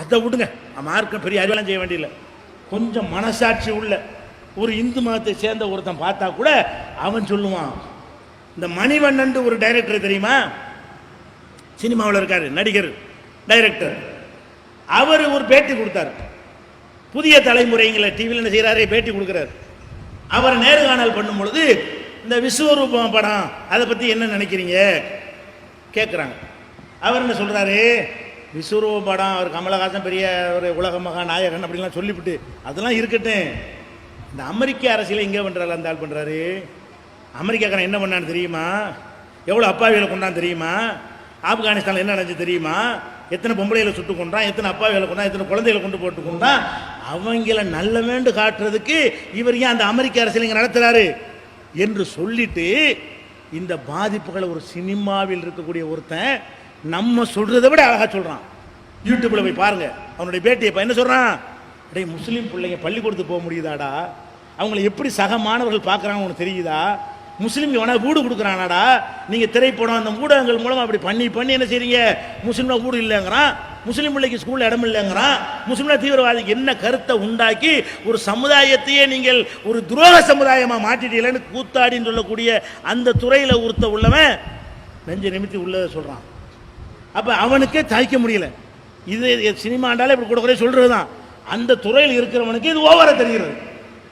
அதை விடுங்க, மார்க்கம் பெரிய அறிவெல்லாம் செய்ய வேண்டியதில்லை. கொஞ்சம் மனசாட்சி உள்ள ஒரு இந்து மதத்தை சேர்ந்த ஒருத்தன் பார்த்தா கூட அவன் சொல்லுவான். இந்த மணிவண்ணன் ஒரு டைரக்டர் தெரியுமா, சினிமாவில் இருக்காரு, நடிகர் டைரக்டர். அவர் ஒரு பேட்டி கொடுத்தார். புதிய தலைமுறைங்களை டிவியில் என்ன செய்கிறாரு, பேட்டி கொடுக்குறாரு. அவர் நேர்காணல் பண்ணும் பொழுது இந்த விஸ்வரூபம் படம் அதை பற்றி என்ன நினைக்கிறீங்க கேட்குறாங்க. அவர் என்ன சொல்கிறாரு, விஸ்வரூபம் படம், அவர் கமலஹாசன் பெரிய ஒரு உலக மகா நாயகன் அப்படின்லாம் சொல்லிவிட்டு அதெல்லாம் இருக்கட்டும், இந்த அமெரிக்க அரசியலை இங்கே பண்ணுறாரு, அந்த ஆள் பண்ணுறாரு. அமெரிக்காக்காரன் என்ன பண்ணான்னு தெரியுமா, எவ்வளோ அப்பாவிகளை கொண்டான்னு தெரியுமா, ஆப்கானிஸ்தானில் என்ன நடந்துச்சு தெரியுமா, எத்தனை பொம்பளைகளை சுட்டு கொண்டான், எத்தனை அப்பாவிகளை கொண்டான், எத்தனை குழந்தைகளை கொண்டு போட்டு கொண்டான். அவங்கள நல்ல வேண்டு காட்டுறதுக்கு இவர் ஏன் அந்த அமெரிக்க அரசியல் இங்கே நடத்துகிறாரு என்று சொல்லிட்டு இந்த பாதிப்புகளை ஒரு சினிமாவில் இருக்கக்கூடிய ஒருத்தன் நம்ம சொல்றதை விட அழகா சொல்றான். யூடியூப்ல போய் பாருங்க அவனுடைய பேட்டியை. என்ன சொல்றான், டேய் முஸ்லீம் பிள்ளைங்க பள்ளிக்கூடத்துக்கு போக முடியுதாடா, அவங்களை எப்படி சக மாணவர்கள் பார்க்குறாங்க உனக்கு தெரியுதா, முஸ்லீம்க்கு வேணா வீடு கொடுக்குறானாடா, நீங்கள் திரைப்படம் அந்த ஊடகங்கள் மூலம் அப்படி பண்ணி என்ன செய்றீங்க, முஸ்லீம்னா வீடு இல்லைங்கிறான், முஸ்லீம் பிள்ளைக்கு ஸ்கூலில் இடம் இல்லைங்கிறான், முஸ்லீம்னா தீவிரவாதிக்கு என்ன கருத்தை உண்டாக்கி ஒரு சமுதாயத்தையே நீங்கள் ஒரு துரோக சமுதாயமாக மாற்றிட்டீங்களேன்னு கூத்தாடின்னு சொல்லக்கூடிய அந்த துறையில் உறுத்த உள்ளவன் நெஞ்ச நிமித்தி உள்ளதை சொல்கிறான். அப்போ அவனுக்கே தாய்க்க முடியல. இது சினிமாண்டாலே இப்படி கூட குறைய சொல்கிறது தான். அந்த துறையில் இருக்கிறவனுக்கு இது ஓவராக தெரிகிறது,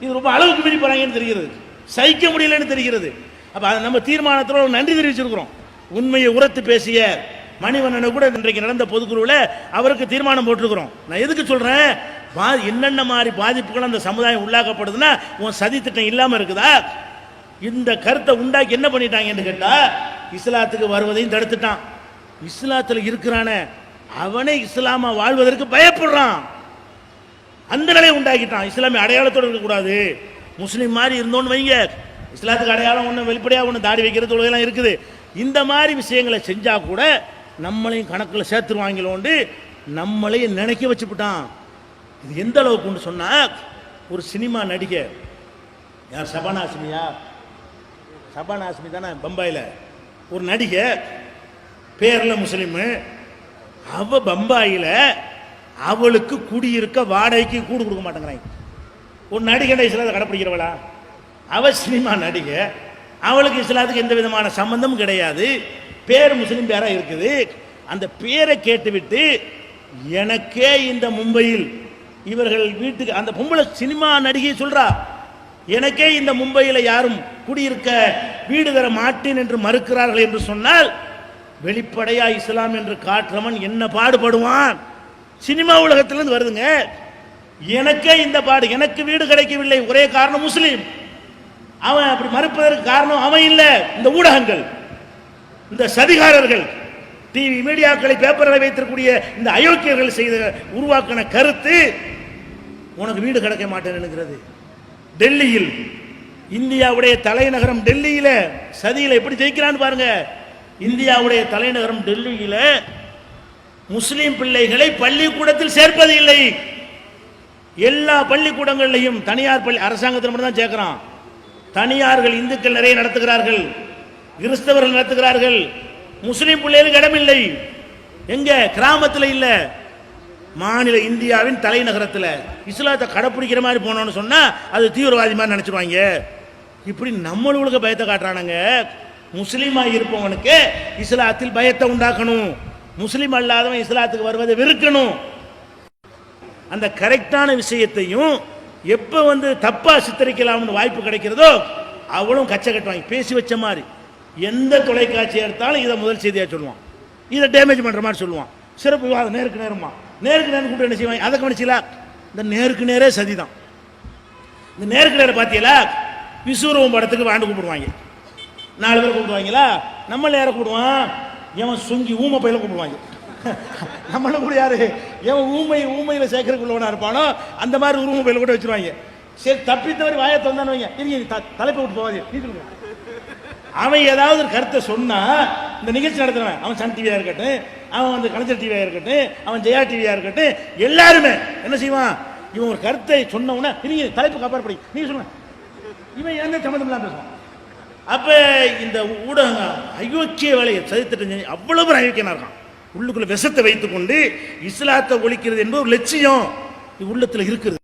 இது ரொம்ப அளவுக்கு மீறி போகிறாங்கன்னு தெரிகிறது, சகிக்க முடியலன்னு தெரிகிறது. அப்போ நம்ம தீர்மானத்தில் நன்றி தெரிவிச்சிருக்கிறோம். உண்மையை உரத்து பேசிய மணிவண்ணனை கூட இன்றைக்கு நடந்த பொதுக்குழுவில் அவருக்கு தீர்மானம் போட்டிருக்கிறோம். நான் எதுக்கு சொல்கிறேன், என்னென்ன மாதிரி பாதிப்புகள் அந்த சமுதாயம் உள்ளாக்கப்படுதுன்னா உன் சதி திட்டம் இல்லாமல் இருக்குதா. இந்த கருத்தை உண்டாக்கி என்ன பண்ணிட்டாங்கன்னு கேட்டால் இஸ்லாத்துக்கு வருவதையும் தடுத்துட்டான். இஸ்லாத்தில் இருக்கிறான அவனை இஸ்லாமா வாழ்வதற்கு பயப்படுறான், அந்த நிலையை உண்டாக்கிட்டான். இஸ்லாமிய அடையாளத்தோடு இருக்கக்கூடாது, முஸ்லீம் மாதிரி இருந்தோன்னு வைங்க, இஸ்லாத்துக்கு அடையாளம் ஒன்று வெளிப்படையாக ஒன்று தாடி வைக்கிற தொழிலாம் இருக்குது. இந்த மாதிரி விஷயங்களை செஞ்சால் கூட நம்மளையும் கணக்கில் சேர்த்துருவாங்களோண்டு நம்மளையும் நினைக்க வச்சுவிட்டான். இது எந்த அளவுக்குன்னு சொன்னால், ஒரு சினிமா நடிகை யார், சபானா ஆஸ்மி தானே, பம்பாயில் ஒரு நடிகை, பேரில் முஸ்லீமு, அவ பம்பாயில் அவளுக்கு குடியிருக்க வாடகைக்கு கூடு கொடுக்க மாட்டேங்கிறாங்க. ஒரு நடிகை இஸ்லாத்தை கடைப்பிடிக்கிறவளா, அவ சினிமா நடிகை, அவளுக்கு இஸ்லாத்துக்கு எந்த விதமான சம்பந்தமும் கிடையாது, பேர் முஸ்லீம் பேரா இருக்குது. அந்த பேரை கேட்டுவிட்டு எனக்கே இந்த மும்பையில் இவர்கள் வீட்டுக்கு, அந்த பொம்பளை சினிமா நடிகை சொல்றா, எனக்கே இந்த மும்பையில் யாரும் குடியிருக்க வீடு தர மாட்டேன் என்று மறுக்கிறார்கள் என்று சொன்னால் வெளிப்படையா இஸ்லாம் என்று காட்டுறவன் என்ன பாடுபடுவான். சினிமா உலகத்திலிருந்து வருதுங்க. எனக்கே இந்த பாடு, எனக்கு வீடு கிடைக்கவில்லை, ஒரே காரணம் முஸ்லீம். அவன் அப்படி மறுப்பதற்கு காரணம் அவன் இல்லை, இந்த ஊடகங்கள், இந்த சதிகாரர்கள், டிவி மீடியாக்களை பேப்பர்களை வைத்திருக்கக்கூடிய இந்த அயோக்கியர்கள் செய்த உருவாக்கின கருத்து உனக்கு வீடு கிடைக்க மாட்டேன் என்கிறது. டெல்லியில், இந்தியாவுடைய தலைநகரம் டெல்லியில சதியில எப்படி ஜெயிக்கிறான்னு பாருங்க. இந்தியாவுடைய தலைநகரம் டெல்லியில முஸ்லீம் பிள்ளைகளை பள்ளிக்கூடத்தில் சேர்ப்பது இல்லை. எல்லா பள்ளிக்கூடங்களையும் தனியார் பள்ளி, அரசாங்கத்தில் மட்டும் தான் சேர்க்கிறான். தனியார்கள் இந்துக்கள் நிறைய நடத்துகிறார்கள், கிறிஸ்தவர்கள் நடத்துகிறார்கள், முஸ்லீம் பிள்ளைகளுக்கு இடமில்லை. எங்க, கிராமத்தில் இல்ல, மாநில இந்தியாவின் தலைநகரத்தில். இஸ்லாத்தை கடைப்பிடிக்கிற மாதிரி போனோம்னு சொன்னா அது தீவிரவாதி மாதிரி நினைச்சிருவாங்க. இப்படி நம்மளுக்கு பயத்தை காட்டுறானுங்க. முஸ்லீமா இருப்பவனுக்கு இஸ்லாத்தில் பயத்தை உண்டாக்கணும், முஸ்லீம் அல்லாதவன் இஸ்லாத்துக்கு வருவதை வெறுக்கணும். அந்த கரெக்டான விஷயத்தையும் எப்ப தப்பா சித்தரிக்கலாம்னு வாய்ப்பு கிடைக்கிறதோ அவளும் கச்சை கட்டுவாங்க. பேசி வச்ச மாதிரி எந்த தொலைக்காட்சி எடுத்தாலும் இதை முதல் செய்தியா சொல்லுவான், இதை டேமேஜ் பண்ற மாதிரி சொல்லுவான். சிறப்பு விவாதம் நேருக்கு நேரமா, நேருக்கு நேரம் கூட்டு என்ன செய்வாங்க, அதை கவனிச்சீங்களா? இந்த நேருக்கு நேரே சதிதான். இந்த நேருக்கு நேரம் பார்த்தீங்களா, விஸ்வரூபம் படத்துக்கு வாண்டு கூப்பிடுவாங்க, 4 பேர் கூப்பிடுவாங்களா, நம்மள யாரை கூப்பிடுவான், எவன் சுங்கி ஊமை பையில கூப்பிடுவாங்க. நம்மள கூட யாரு, எவன் ஊமையில சேர்க்கறதுக்குள்ளவனா இருப்பானோ அந்த மாதிரி ஊமை பையில கூட வச்சிருவாங்க. சரி, தப்பித்தவரை வாயை தந்தான்னு வைங்க, தலைப்பை விட்டு போவாது, நீ சொல்லுங்க. அவன் ஏதாவது ஒரு கருத்தை சொன்னா, இந்த நிகழ்ச்சி நடத்துறவன், அவன் சன் டிவியா இருக்கட்டும், அவன் கலைஞர் டிவியா இருக்கட்டும், அவன் ஜெயா டிவியா இருக்கட்டும், எல்லாருமே என்ன செய்வான், இவன் ஒரு கருத்தை சொன்ன உடனே நீங்க தலைப்பு காப்பாற்படி நீங்க சொல்லுங்க, இவன் எந்த சம்மந்தம் இல்லாம பேசுவான். அப்ப இந்த ஊடகம் அயோக்கிய வேலையை சதித்திட்டு அவ்வளவு அயோக்கியனா இருக்கான். உள்ளுக்குள்ள விஷத்தை வைத்துக்கொண்டு இஸ்லாத்தை ஒழிக்கிறது என்பது ஒரு லட்சியம் உள்ளத்தில் இருக்குது.